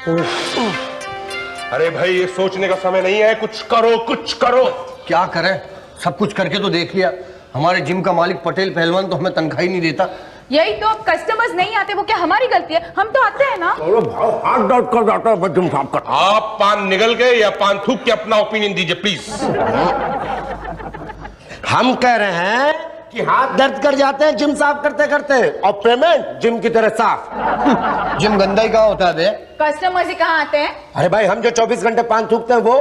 अरे भाई ये सोचने का समय नहीं है, कुछ करो कुछ करो। क्या करें, सब कुछ करके तो देख लिया। हमारे जिम का मालिक पटेल पहलवान तो हमें तनख्वाह ही नहीं देता। यही तो, अब कस्टमर्स नहीं आते वो क्या हमारी गलती है? हम तो आते हैं ना। अरे भाई हाथ दर्द कर जाता है जिम साहब का। आप पान निगल गए या पान थूक के अपना ओपिनियन दीजिए प्लीज। हम कह रहे हैं कि हाथ दर्द कर जाते हैं जिम साफ करते करते, और पेमेंट जिम की तरह साफ। जिम गंदा ही कहाँ होता है बे? कस्टमर्स ही कहाँ आते हैं? अरे भाई हम जो 24 घंटे पान थूकते हैं वो।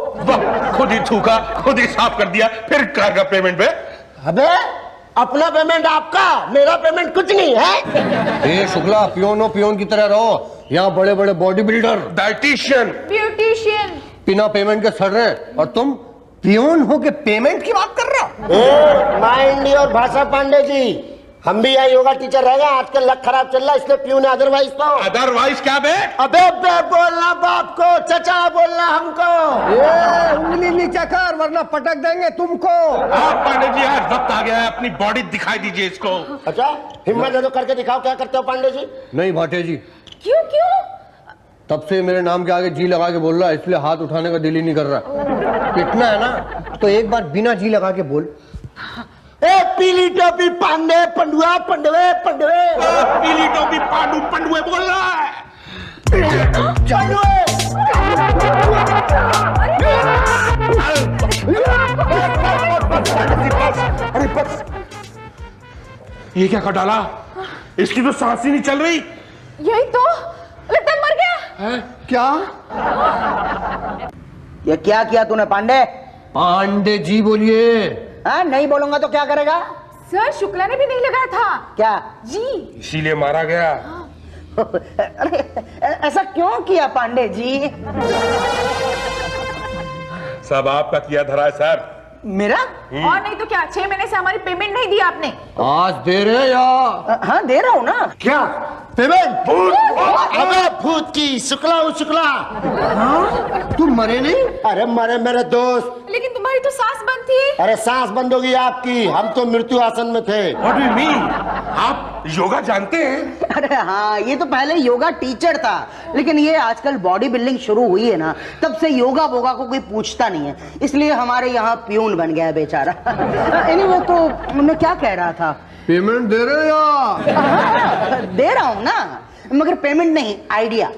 खुद ही थूका, खुद ही साफ कर दिया, फिर कहेगा पेमेंट पे। अबे अपना पेमेंट आपका, मेरा पेमेंट कुछ नहीं है। ए शुक्ला, पियोनो पियोन की तरह रहो। यहाँ बड़े बड़े बॉडी बिल्डर, डाइटिशियन, ब्यूटिशियन बिना पेमेंट के सड़ रहे, और तुम पियोन हो के पेमेंट की बात कर रहा। माइंड और भाषा पांडे जी, हम भी यहाँ योगा टीचर रह गए, आजकल लक खराब चल रहा है इसलिए प्यून है, अदरवाइज तो। अदरवाइज क्या बे? अबे बे बोलना बाप को, चचा बोलना हमको। उंगली नीचे कर वरना पटक देंगे तुमको। आप पांडे जी आज वक्त आ गया है, अपनी बॉडी दिखाई दीजिए इसको। अच्छा हिम्मत है तो करके दिखाओ, क्या करते हो पांडे जी? नहीं भाटे जी, क्यों क्यों? तब से मेरे नाम के आगे जी लगा के बोल रहा है, इसलिए हाथ उठाने का दिल ही नहीं कर रहा। पिटना है ना तो एक बार बिना जी लगा के बोल। ए पीली टोपी पांडे पंडुआ पंडवे पंडवे। पीली टोपी पांडू पंडुए बोल रहा है। अरे बस, ये क्या कर डाला? इसकी तो सांस ही नहीं चल रही। यही तो, लगता है मर गया। क्या? ये क्या किया तूने पांडे? पांडे जी बोलिए। हाँ नहीं बोलूंगा तो क्या करेगा? सर शुक्ला ने भी नहीं लगाया था। क्या जी? इसीलिए मारा गया। अरे ऐसा क्यों किया पांडे जी? सब आपका किया धरा है सर। मेरा? और नहीं तो क्या, 6 महीने से हमारी पेमेंट नहीं दी आपने। आज दे रहे या? हाँ दे रहा हूँ ना। क्या पेमेंट? अबे भूत की शुक्ला शुक्ला। तुम मरे नहीं? अरे मरे मेरे दोस्त। लेकिन तुम्हारी तो सांस बंद थी। अरे सांस बंद होगी आपकी, हम तो मृत्यु आसन में थे। What do you mean? आप योगा जानते हैं? अरे हाँ, ये तो पहले योगा टीचर था, लेकिन ये आजकल बॉडी बिल्डिंग शुरू हुई है ना, तब से योगा वोगा को कोई पूछता नहीं है, इसलिए हमारे यहाँ प्यून बन गया बेचारा। एनीवे तो मैं क्या कह रहा था? पेमेंट दे रहे या? दे रहा हूँ ना, मगर पेमेंट नहीं, आइडिया।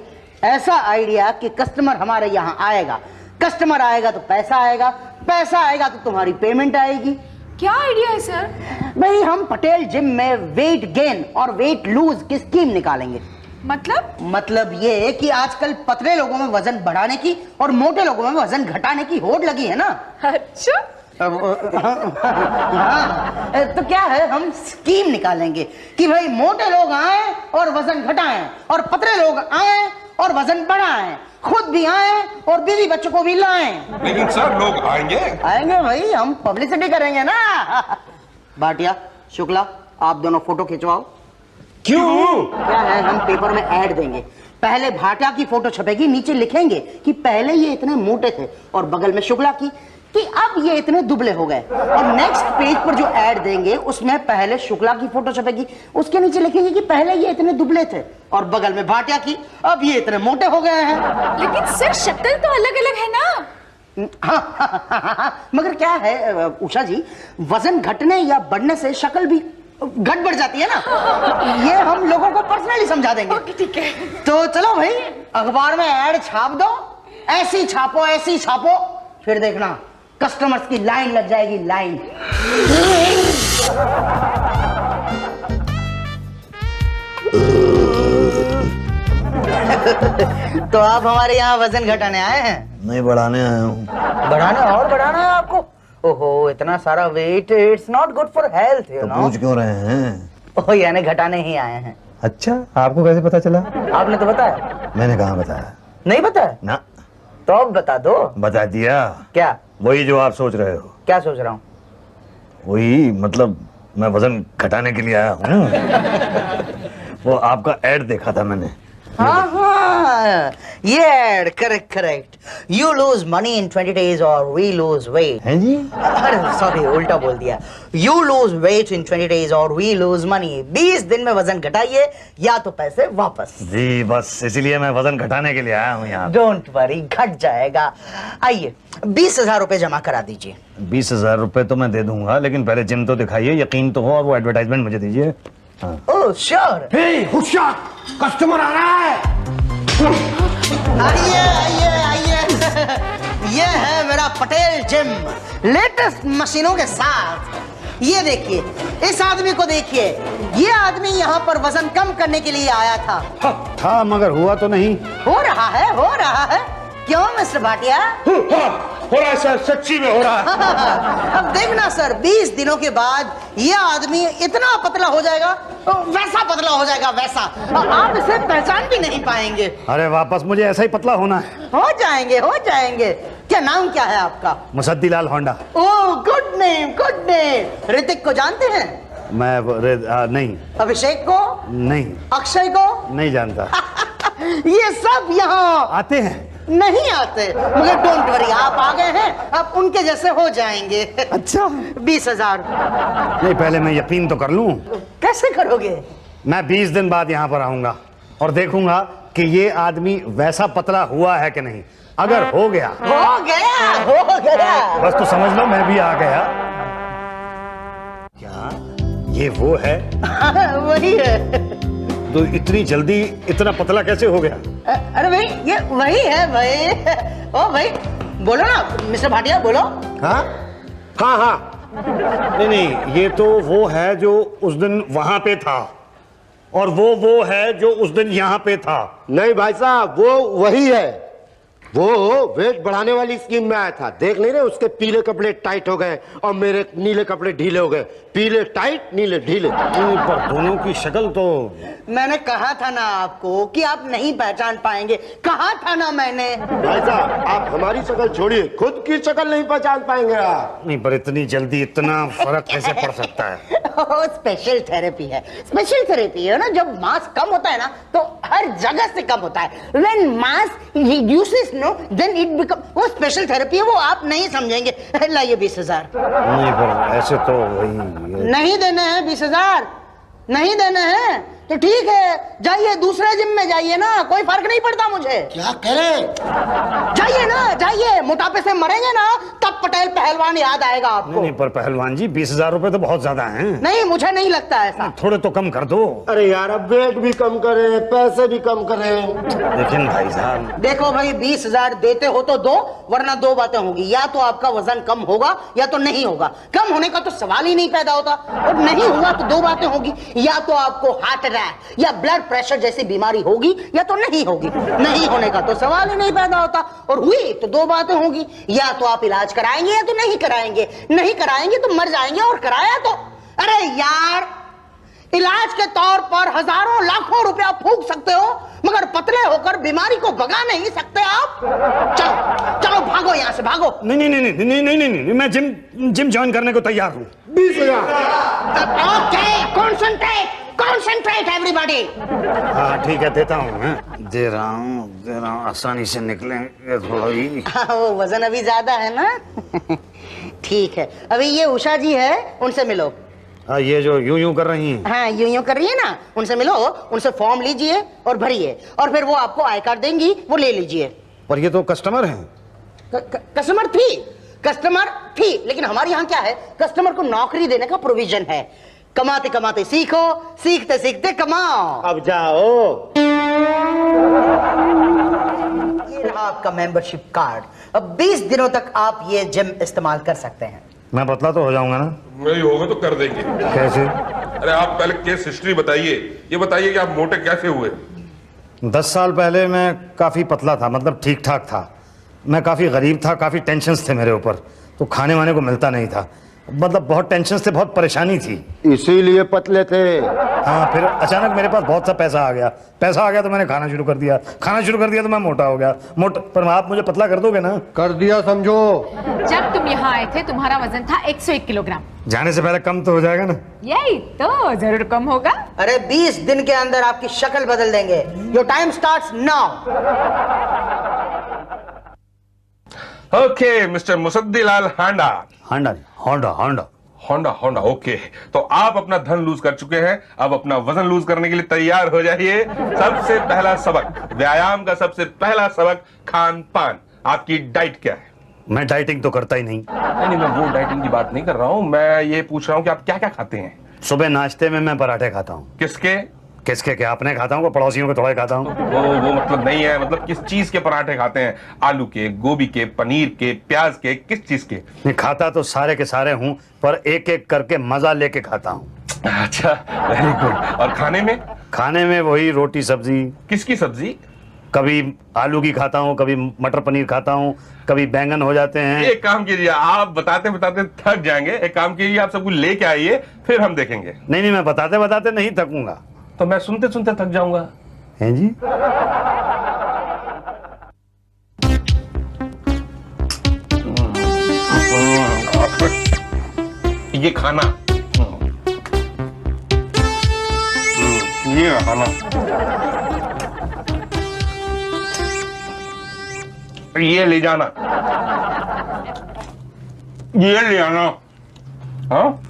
ऐसा आइडिया कि कस्टमर हमारे यहाँ आएगा, कस्टमर आएगा तो पैसा आएगा, पैसा आएगा तो तुम्हारी पेमेंट आएगी। क्या आइडिया है सर? भाई हम पटेल जिम में वेट गेन और वेट लूज की स्कीम निकालेंगे। मतलब ये कि आजकल पतले लोगों में वजन बढ़ाने की और मोटे लोगों में वजन घटाने की होड़ लगी है ना। अच्छा। हाँ, तो क्या है, हम स्कीम निकालेंगे कि भाई मोटे लोग आए और वजन घटाएं, और पतले लोग आए और वजन बढ़ाएं, खुद भी आए और बीवी बच्चों को भी लाएं। लेकिन सर लोग आएंगे भाई, हम पब्लिसिटी करेंगे ना। भाटिया शुक्ला, आप दोनों फोटो खिंचवाओ। क्यों? क्या है, हम पेपर में ऐड देंगे। पहले भाटिया की फोटो छपेगी, नीचे लिखेंगे कि पहले ये इतने मोटे थे, और बगल में शुक्ला की कि अब ये इतने दुबले हो गए। और नेक्स्ट पेज पर जो ऐड देंगे उसमें पहले शुक्ला की फोटो छपेगी, उसके नीचे लिखेंगे कि पहले ये इतने दुबले थे, और बगल में भाटिया की, अब ये इतने मोटे हो गए हैं। लेकिन सर शक्ल तो अलग अलग है ना। हाँ, मगर क्या है उषा जी, वजन घटने या बढ़ने से शक्ल भी घट बढ़ जाती है ना। ये हम लोगों को पर्सनली समझा देंगे। ओके ठीक है। तो चलो भाई, अखबार में ऐड छाप दो, ऐसी छापो, फिर देखना कस्टमर्स की लाइन लग जाएगी, लाइन। तो आप हमारे यहाँ वजन घटाने आए हैं? नहीं, बढ़ाने आया हूँ। बढ़ाना है आपको? ओहो, इतना सारा weight, it's not good for health, you know. पूछ क्यों रहे हैं? ओह, यानी घटाने ही आए हैं। अच्छा, आपको कैसे पता चला? आपने तो बताया। मैंने कहाँ बताया? नहीं बताया ना। तो अब बता दो। बता दिया। क्या? वही जो आप सोच रहे हो। क्या सोच रहा हूँ? वही, मतलब मैं वजन घटाने के लिए आया हूँ। वो आपका ऐड देखा था मैंने, हाँ, ये ad correct correct. You lose money in 20 days और वी लूज वेट। हैं जी? अरे सॉरी, उल्टा बोल दिया। You lose weight in 20 days और वी लूज मनी। 20 दिन में वजन घटाइए या तो पैसे वापस। जी बस इसीलिए मैं वजन घटाने के लिए आया हूँ यहाँ। डोंट वरी, घट जाएगा। आइए 20,000 रुपए जमा करा दीजिए। 20,000 रुपए तो मैं दे दूंगा, लेकिन पहले जिम तो दिखाइए, यकीन तो हो, और वो एडवर्टाइजमेंट मुझे दीजिए। Oh sure. होशियार, कस्टमर आ रहा है। आइए आइए आइए। ये है मेरा पटेल जिम, लेटेस्ट मशीनों के साथ। ये देखिए, इस आदमी को देखिए। ये आदमी यहाँ पर वजन कम करने के लिए आया था मगर हुआ तो नहीं। हो रहा है, हो रहा है। क्यों मिस्टर भाटिया? हो रहा है सर, सच्ची में हो रहा है। अब देखना सर, 20 दिनों के बाद ये आदमी इतना पतला हो जाएगा, वैसा पतला हो जाएगा, वैसा आप इसे पहचान भी नहीं पाएंगे। अरे वापस मुझे ऐसा ही पतला होना है। हो जाएंगे, हो जाएंगे। क्या नाम क्या है आपका? Musaddilal Honda. Oh good name, good name. Hrithik को जानते हैं? मैं नहीं। अभिषेक को? नहीं। अक्षय को? नहीं जानता। ये सब यहाँ आते हैं? नहीं आते, मगर डोंट वरी, आप आ गए हैं, आप उनके जैसे हो जाएंगे। अच्छा। 20,000। नहीं, पहले मैं यकीन तो कर लूं। कैसे करोगे? मैं 20 दिन बाद यहाँ पर आऊंगा और देखूंगा कि ये आदमी वैसा पतला हुआ है कि नहीं। अगर हो गया, हो गया, हो गया। बस तो समझ लो मैं भी आ गया। क्या ये वो है? वही है। तो इतनी जल्दी इतना पतला कैसे हो गया? अरे भाई, ये वही है भाई। ओ भाई, बोलो ना मिस्टर भाटिया, बोलो। हाँ हाँ हाँ। नहीं नहीं, ये तो वो है जो उस दिन वहां पे था, और वो है जो उस दिन यहाँ पे था। नहीं भाई साहब, वो वही है। वो वेट बढ़ाने वाली स्कीम में आया था। देख नहीं रहे, उसके पीले कपड़े टाइट हो गए और मेरे नीले कपड़े ढीले हो गए। पीले टाइट, नीले ढीले। पर दोनों की शक्ल तो। मैंने कहा था ना आपको कि आप नहीं पहचान पाएंगे, कहा था ना मैंने। भाई साहब, आप हमारी शक्ल छोड़िए, खुद की शक्ल नहीं पहचान पाएंगे आप। नहीं, पर इतनी जल्दी इतना फर्क कैसे पड़ सकता है? स्पेशल थेरेपी है, स्पेशल थेरेपी है ना। जब मास कम होता है ना, तो हर जगह से कम होता है। When mass reduces, no, then it become, वो स्पेशल थेरेपी है, वो आप नहीं समझेंगे। लाइए 20,000। नहीं, पर ऐसे तो वही नहीं देने हैं 20,000, नहीं देने हैं तो ठीक है, जाइए दूसरे जिम में जाइए ना, कोई फर्क नहीं पड़ता मुझे। क्या करें? जाइए ना, जाइए। मोटापे से मरेंगे ना, तब पटेल पहलवान याद आएगा आपको। नहीं, पर पहलवान जी 20,000 रुपए तो बहुत ज्यादा हैं। नहीं, मुझे नहीं लगता ऐसा। थोड़े तो कम कर दो। अरे यार, अब वेट भी कम करें, पैसे भी कम करें। लेकिन भाई साहब, देखो भाई, 20,000 देते हो तो दो, वरना दो बातें होंगी। या तो आपका वजन कम होगा या तो नहीं होगा। कम होने का तो सवाल ही नहीं पैदा होता, और नहीं हुआ तो दो बातें होगी। या तो आपको हार्ट अटैक या ब्लड प्रेशर जैसी बीमारी होगी, या तो नहीं होगी। नहीं होने का तो सवाल ही नहीं पैदा होता, और हुई तो दो बातें होगी। या तो आप इलाज कराएंगे या तो नहीं कराएंगे। नहीं कराएंगे तो मर जाएंगे, और कराया तो, अरे यार, इलाज के तौर पर हजारों लाखों रुपया फूंक सकते हो, मगर पतले होकर बीमारी को भगा नहीं सकते आप। चलो चलो, भागो यहाँ से, भागो। नहीं नहीं नहीं नहीं नहीं नहीं नहीं, नहीं, मैं जिम ज्वाइन करने को तैयार हूँ। 20,000। Okay, concentrate everybody. हाँ ठीक है, देता हूँ मैं। दे रहा हूँ, आसानी से निकलेंगे थोड़ा ही। वो वजन अभी ज्यादा है ना। ठीक है, अभी ये उषा जी है, उनसे मिलो। हाँ, ये जो यूं कर रही हैं। हाँ, यूं कर रही है ना, उनसे मिलो, उनसे फॉर्म लीजिए और भरिए, और फिर वो आपको आई कार्ड देंगी, वो ले लीजिए। पर ये तो कस्टमर हैं। कस्टमर थी, लेकिन हमारे यहाँ क्या है, कस्टमर को नौकरी देने का प्रोविजन है। कमाते कमाते सीखो, सीखते सीखते कमाओ। अब जाओ। ये रहा आपका मेंबरशिप कार्ड। अब 20 दिनों तक आप ये जिम इस्तेमाल कर सकते हैं। मैं पतला तो हो जाऊंगा ना? नहीं होगा तो कर देंगे। कैसे? अरे आप पहले केस हिस्ट्री बताइए। ये बताइए कि आप मोटे कैसे हुए? 10 साल पहले मैं काफ़ी पतला था, मतलब ठीक ठाक था। मैं काफ़ी गरीब था, काफ़ी टेंशन्स थे मेरे ऊपर, तो खाने वाने को मिलता नहीं था। मतलब बहुत टेंशन से, बहुत परेशानी थी। इसीलिए पतले थे। हाँ, फिर अचानक मेरे पास बहुत सा पैसा आ गया तो मैंने खाना शुरू कर दिया तो मैं मोटा हो गया। पर आप मुझे पतला कर दोगे ना? कर दिया समझो। जब तुम यहाँ आए थे तुम्हारा वजन था 101 किलोग्राम। जाने से पहले कम तो हो जाएगा ना? यही तो, जरूर कम होगा। अरे 20 दिन के अंदर आपकी शक्ल बदल देंगे। Your time starts now. Okay mister Musaddilal Handa. Honda Honda okay. तो आप अपना धन लूज कर चुके हैं, अब अपना वजन लूज करने के लिए तैयार हो जाइए। सबसे पहला सबक, व्यायाम का सबसे पहला सबक, खान पान। आपकी डाइट क्या है? मैं डाइटिंग तो करता ही नहीं। नहीं, मैं वो डाइटिंग की बात नहीं कर रहा हूं, मैं ये पूछ रहा हूं कि आप क्या क्या खाते हैं? सुबह नाश्ते में मैं पराठे खाता हूँ। किसके क्या? अपने खाता हूँ, पड़ोसियों के थोड़ा खाता हूँ। वो मतलब नहीं है, मतलब किस चीज के पराठे खाते हैं? आलू के, गोभी के, पनीर के, प्याज के, किस चीज के? मैं खाता तो सारे के सारे हूँ, पर एक एक करके मजा लेके खाता हूँ। अच्छा, वेरी गुड। और खाने में वही रोटी सब्जी। किसकी सब्जी? कभी आलू की खाता हूँ, कभी मटर पनीर खाता हूँ, कभी बैंगन हो जाते हैं। एक काम कीजिए, आप बताते बताते थक जाएंगे। एक काम कीजिए, आप सब कुछ लेके आइए, फिर हम देखेंगे। नहीं, मैं बताते बताते नहीं थकूंगा। तो मैं सुनते सुनते थक जाऊंगा। हैं जी? ये खाना, ये खाना, ये ले जाना, ये ले आना। हाँ,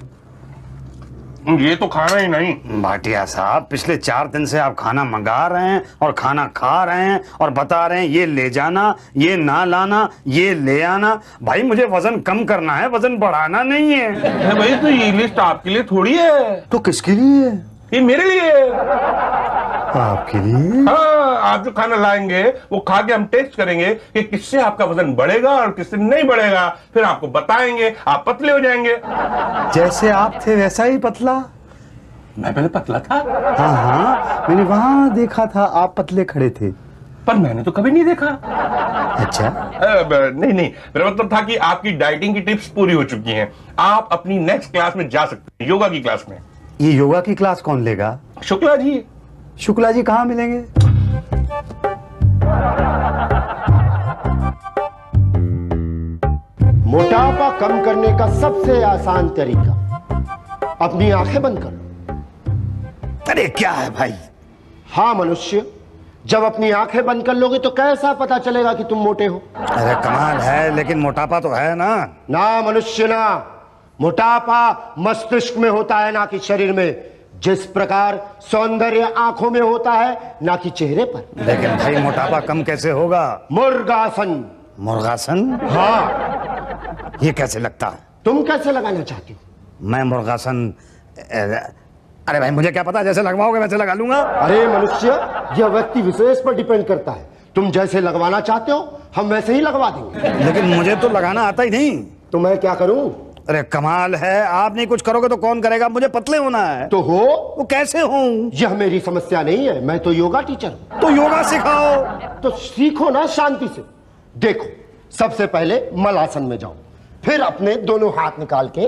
ये तो खाना ही नहीं। भाटिया साहब, पिछले 4 दिन से आप खाना मंगा रहे हैं और खाना खा रहे हैं और बता रहे हैं ये ले जाना, ये ना लाना, ये ले आना। भाई मुझे वजन कम करना है, वजन बढ़ाना नहीं है। भाई तो ये लिस्ट आपके लिए थोड़ी है। तो किसके लिए? ये मेरे लिए। आपके लिए? हाँ, आप जो खाना लाएंगे वो खा के हम टेस्ट करेंगे कि किससे आपका वजन बढ़ेगा और किससे नहीं बढ़ेगा। फिर आपको बताएंगे, आप पतले हो जाएंगे। जैसे आप थे वैसा ही पतला। मैं पहले पतला था। हाँ, मैंने वहां देखा था, आप पतले खड़े थे। पर मैंने तो कभी नहीं देखा। अच्छा। नहीं, मेरा मतलब था कि आपकी डाइटिंग की टिप्स पूरी हो चुकी हैं। आप अपनी नेक्स्ट क्लास में जा सकते हैं, योगा की क्लास में। ये योगा की क्लास कौन लेगा? शुक्ला जी। शुक्ला जी कहाँ मिलेंगे? मोटापा कम करने का सबसे आसान तरीका, अपनी आंखें बंद कर लो। अरे क्या है भाई? हाँ मनुष्य, जब अपनी आंखें बंद कर लोगे तो कैसा पता चलेगा कि तुम मोटे हो? अरे कमाल है, लेकिन मोटापा तो है ना? ना मनुष्य ना, मोटापा मस्तिष्क में होता है, ना कि शरीर में। जिस प्रकार सौंदर्य आंखों में होता है, ना कि चेहरे पर। लेकिन भाई मोटापा कम कैसे होगा? मुर्गासन। मुर्गासन? हाँ। ये कैसे लगता है? तुम कैसे लगाना चाहती हो? मैं मुर्गासन, अरे भाई मुझे क्या पता, जैसे लगवाओगे वैसे लगा लूंगा। अरे मनुष्य, यह व्यक्ति विशेष पर डिपेंड करता है। तुम जैसे लगवाना चाहते हो हम वैसे ही लगवा देंगे। लेकिन मुझे तो लगाना आता ही नहीं। तो मैं क्या करूं? अरे कमाल है, आप नहीं कुछ करोगे तो कौन करेगा? मुझे पतले होना है। तो हो। वो कैसे हूँ? यह मेरी समस्या नहीं है, मैं तो योगा टीचर हूं। तो योगा सिखाओ। तो सीखो ना शांति से। देखो, सबसे पहले मलासन में जाओ, फिर अपने दोनों हाथ निकाल के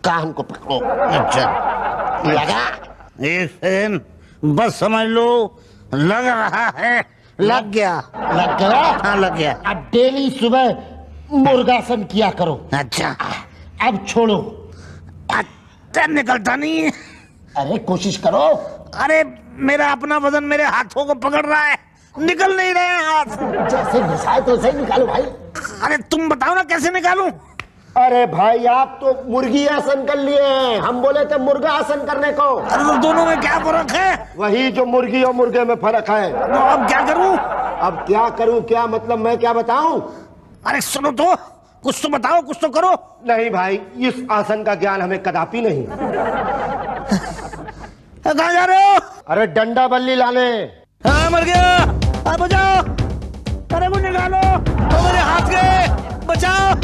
कान को पकड़ो। अच्छा लगा? एक बस समझ लो, लग रहा है। लग गया? लग गया? हाँ लग गया। अब डेली सुबह मुर्गासन किया करो। अच्छा अब छोड़ो। अच्छा निकलता नहीं है। अरे कोशिश करो। अरे मेरा अपना वजन मेरे हाथों को पकड़ रहा है, निकल नहीं रहे हैं हाथ। जैसे घुसाए तो वैसे ही निकालो भाई। अरे तुम बताओ ना कैसे निकालूं? अरे भाई आप तो मुर्गी आसन कर लिए हैं, हम बोले थे मुर्गा आसन करने को। अरे तो दोनों में क्या फर्क है? वही जो मुर्गी और मुर्गे में फर्क है। तो अब क्या करूं? अब क्या करूं? क्या मतलब मैं क्या बताऊं? अरे सुनो तो, कुछ तो बताओ, कुछ तो करो। नहीं भाई, इस आसन का ज्ञान हमें कदापि नहीं। कहाँ जा रहे हो? अरे डंडा बल्ली लाने। हाँ मर गया, अब बचाओ। अरे मुझे निकालो, तो मेरे हाथ गए, बचाओ,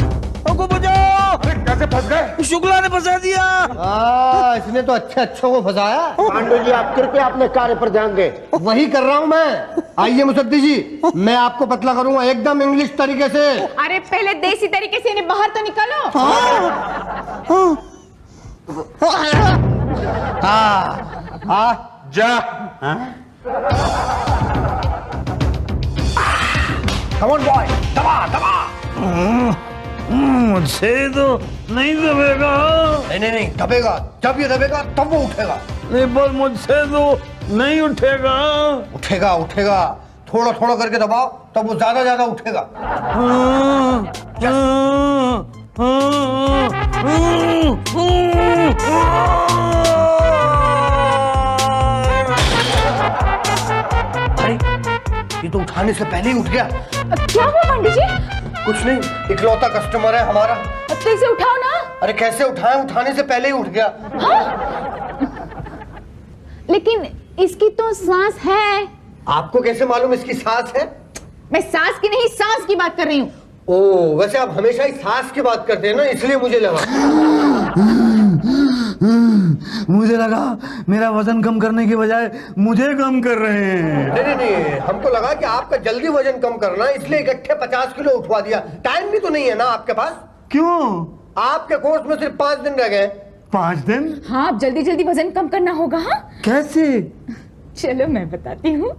हमको बचाओ। से फंस गए। शुक्ला ने फंसा दिया। इसने तो अच्छे अच्छों को फंसाया। पांडे जी आप कृपया अपने कार्य पर ध्यान दें। वही कर रहा हूँ मैं। आइए मुसद्दी जी, मैं आपको पतला करूंगा एकदम इंग्लिश तरीके से। अरे पहले देसी तरीके से इन्हें बाहर तो निकालो। जा। Come on boy, दबा दबा। मुझसे तो नहीं दबेगा। नहीं दबेगा। जब ये दबेगा तब वो उठेगा। नहीं पर मुझसे तो नहीं उठेगा। उठेगा। थोड़ा थोड़ा करके दबाओ तब वो ज्यादा ज्यादा उठेगा। ये तो उठाने से पहले ही उठ गया। क्या हुआ पंडित जी? कुछ नहीं, इकलौता कस्टमर है हमारा। तो इसे उठाओ ना। अरे कैसे उठाएं, उठाने से पहले ही उठ गया। लेकिन इसकी तो सांस है। आपको कैसे मालूम इसकी सांस है? मैं सांस की नहीं, सांस की बात कर रही हूँ। ओ, वैसे आप हमेशा ही सांस की बात करते हैं ना, इसलिए मुझे लगा। मुझे लगा मेरा वजन कम करने की बजाय मुझे कम कर रहे हैं। नहीं, हमको लगा कि आपका जल्दी वजन कम करना है, इसलिए इकट्ठे 50 किलो उठवा दिया। टाइम भी तो नहीं है ना आपके पास। क्यों? आपके कोर्स में सिर्फ 5 दिन रह गए। 5 दिन? हाँ, अब जल्दी जल्दी वजन कम करना होगा। हाँ, कैसे? चलो मैं बताती हूँ।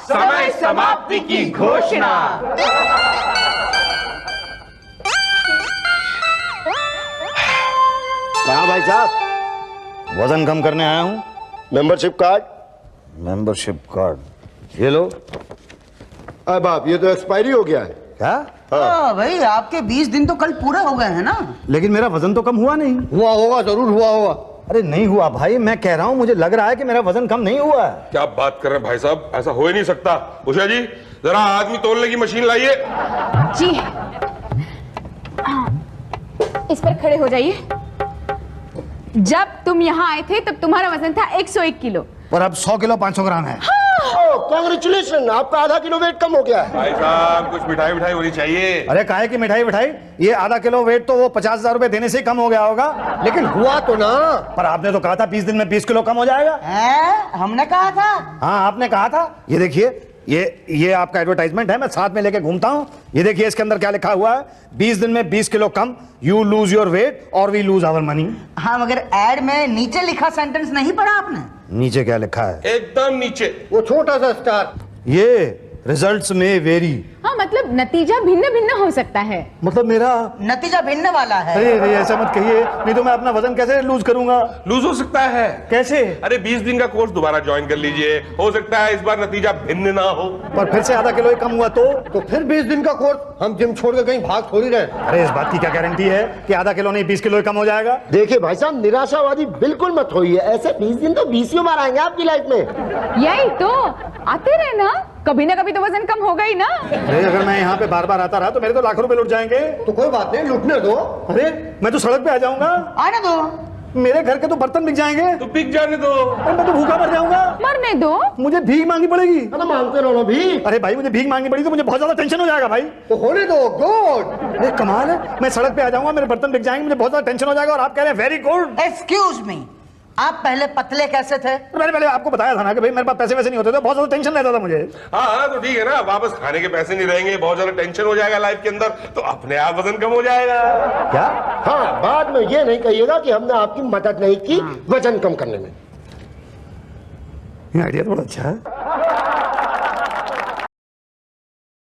समय समाप्ति की घोषणा। कहा भाई साहब? वजन कम करने आया हूँ। Membership card. मेंबरशिप कार्ड ये लो। अरे बाप, ये तो एक्सपायरी हो गया है। क्या? भाई आपके 20 दिन तो कल पूरे हो गए हैं ना। लेकिन मेरा वजन तो कम हुआ नहीं। हुआ होगा, जरूर हुआ होगा। अरे नहीं हुआ भाई, मैं कह रहा हूँ मुझे लग रहा है कि मेरा वजन कम नहीं हुआ है। क्या बात कर रहे हैं भाई साहब, ऐसा हो ही नहीं सकता। उषा जी जरा आदमी तोलने की मशीन लाइए। जी इस पर खड़े हो जाइए। जब तुम यहाँ आए थे तब तुम्हारा वजन था 101 किलो और अब 100 किलो 500 ग्राम है। कांग्रेचुलेशन, आपका आधा किलो वेट कम हो गया है। भाई साहब कुछ मिठाई मिठाई होनी चाहिए। अरे काहे की मिठाई मिठाई, ये आधा किलो वेट तो वो 50,000 रुपए देने से ही कम हो गया होगा। लेकिन हुआ तो ना। पर आपने तो कहा था 20 दिन में 20 किलो कम हो जाएगा। हमने कहा था। हाँ आपने कहा था। ये देखिए, ये आपका एडवर्टाइजमेंट है, मैं साथ में लेके घूमता हूँ। ये देखिए इसके अंदर क्या लिखा हुआ है, 20 दिन में 20 kilo come, you lose your weight और वी लूज आवर मनी। हाँ मगर एड में नीचे लिखा सेंटेंस नहीं पढ़ा आपने? नीचे क्या लिखा है? एकदम नीचे वो छोटा सा स्टार। ये रिजल्ट्स में वेरी। हाँ मतलब नतीजा भिन्न भिन्न हो सकता है। मतलब मेरा नतीजा भिन्न वाला है। अरे ऐसा मत कहिए, नहीं तो मैं अपना वजन कैसे लूज करूंगा? लूज हो सकता है। कैसे? अरे 20 दिन का कोर्स दोबारा ज्वाइन कर लीजिए, हो सकता है इस बार नतीजा भिन्न ना हो। पर फिर से आधा किलो ही कम हुआ तो फिर 20 दिन का कोर्स। हम जिम छोड़ के कहीं भाग थोड़ी रहे। अरे इस बात की क्या गारंटी है कि आधा किलो नहीं 20 किलो ही कम हो जाएगा? देखिए भाई साहब, निराशावादी बिल्कुल मत होइए। ऐसे 20 दिन तो 20 बार आएंगे आपकी लाइफ में। यही तो, आते रहे ना, कभी ना कभी तो वजन कम होगा ही ना। अरे अगर मैं यहाँ पे बार बार आता रहा तो मेरे तो लाखों रुपए लुट जाएंगे। तो कोई बात नहीं, लुटने दो। अरे मैं तो सड़क पे आ जाऊंगा। आने दो। मेरे घर के तो बर्तन बिक जाएंगे। तो बिक जाने दो। अरे मैं तो भूखा मर जाऊंगा। मरने दो। मुझे भीख मांगनी पड़ेगी। अरे मांगते रहो ना भी। अरे भाई मुझे भीख मांगनी पड़ी तो मुझे बहुत ज्यादा टेंशन हो जाएगा भाई। तो होने दो। गुड। अरे कमाल है, मैं सड़क पे आ जाऊंगा, मेरे बर्तन बिक जाएंगे, मुझे बहुत ज्यादा टेंशन हो जाएगा और आप कह रहे हैं वेरी गुड। एक्सक्यूज मी, आप पहले पतले कैसे थे? मैंने पहले आपको बताया था ना कि भाई मेरे पास पैसे वैसे नहीं होते थे, बहुत ज्यादा टेंशन रहता था मुझे। हाँ तो ठीक है ना, वापस खाने के पैसे नहीं रहेंगे, बहुत ज्यादा टेंशन हो जाएगा लाइफ के अंदर, तो अपने आप वजन कम हो जाएगा। क्या? हाँ, बाद में ये नहीं कहिएगा कि हमने आपकी मदद नहीं की वजन कम करने में। आइडिया थोड़ा अच्छा है।